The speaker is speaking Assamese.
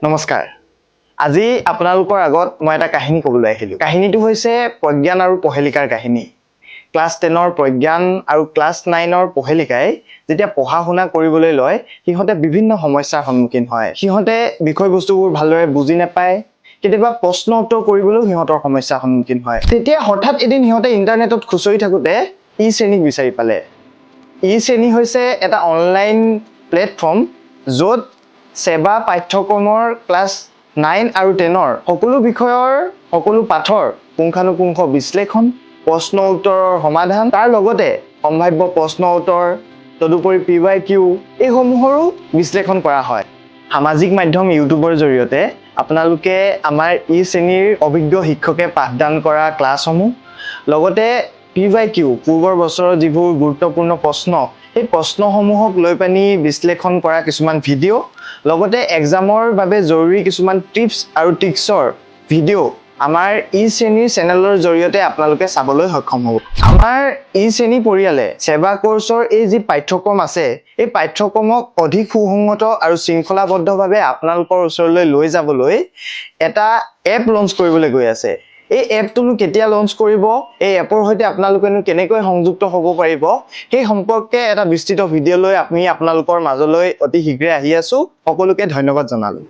নমস্কাৰ। আজি আপোনালোকৰ আগত মই এটা কাহিনী ক'বলৈ আহিলোঁ। কাহিনীটো হৈছে প্ৰজ্ঞান আৰু পহেলিকাৰ কাহিনী। ক্লাছ 10ৰ প্ৰজ্ঞান আৰু ক্লাছ 9ৰ পহেলিকাই যেতিয়া পঢ়া শুনা কৰিবলৈ লয়, সিহঁতে বিভিন্ন সমস্যাৰ সন্মুখীন হয়। সিহঁতে বিষয়বস্তুবোৰ ভালদৰে বুজি নাপায়, কেতিয়াবা প্ৰশ্ন উত্তৰ কৰিবলৈও সিহঁতৰ সমস্যাৰ সন্মুখীন হয়। তেতিয়া হঠাৎ এদিন সিহঁতে ইণ্টাৰনেটত খুচৰি থাকোঁতে ই-শ্ৰেণীক বিচাৰি পালে। ই-শ্ৰেণী হৈছে এটা অনলাইন প্লেটফৰ্ম য'ত সেৱা পাঠ্যক্ৰমৰ ক্লাছ 9 আৰু 10ৰ সকলো বিষয়ৰ সকলো পাঠৰ পুংখানুপুংখ বিশ্লেষণ, প্ৰশ্ন উত্তৰৰ সমাধান, তাৰ লগতে সম্ভাৱ্য প্ৰশ্ন উত্তৰ, তদুপৰি PYQ এইসমূহৰো বিশ্লেষণ কৰা হয়। সামাজিক মাধ্যম ইউটিউবৰ জৰিয়তে আপোনালোকে আমাৰ ই-শ্ৰেণীৰ অভিজ্ঞ শিক্ষকে পাঠদান কৰা ক্লাছসমূহ, লগতে PYQ পূৰ্বৰ বছৰৰ যিবোৰ গুৰুত্বপূৰ্ণ প্ৰশ্ন, সেই প্ৰশ্নসমূহক লৈ পানি বিশ্লেষণ কৰা কিছুমান ভিডিঅ', লগতে এক্সামৰ বাবে জৰুৰী কিছুমান টিপছ আৰু ট্ৰিক্সৰ ভিডিঅ' আমাৰ ই-শ্ৰেণীৰ চেনেলৰ জৰিয়তে আপোনালোকে চাবলৈ সক্ষম হ'ব। আমাৰ ই-শ্ৰেণী পৰিয়ালে সেৱা কোৰ্চৰ এই যি পাঠ্যক্ৰম আছে, এই পাঠ্যক্ৰমক অধিক সুসংগত আৰু শৃংখলাবদ্ধভাৱে আপোনালোকৰ ওচৰলৈ লৈ যাবলৈ এটা এপ লঞ্চ কৰিবলৈ গৈ আছে। এই এপটোনো কেতিয়া লঞ্চ কৰিব, এই এপৰ সৈতে আপোনালোকেনো কেনেকৈ সংযুক্ত হ'ব পাৰিব, সেই সম্পৰ্কে এটা বিস্তৃত ভিডিঅ' লৈ আমি আপোনালোকৰ মাজলৈ অতি শীঘ্ৰে আহি আছোঁ। সকলোকে ধন্যবাদ জনালোঁ।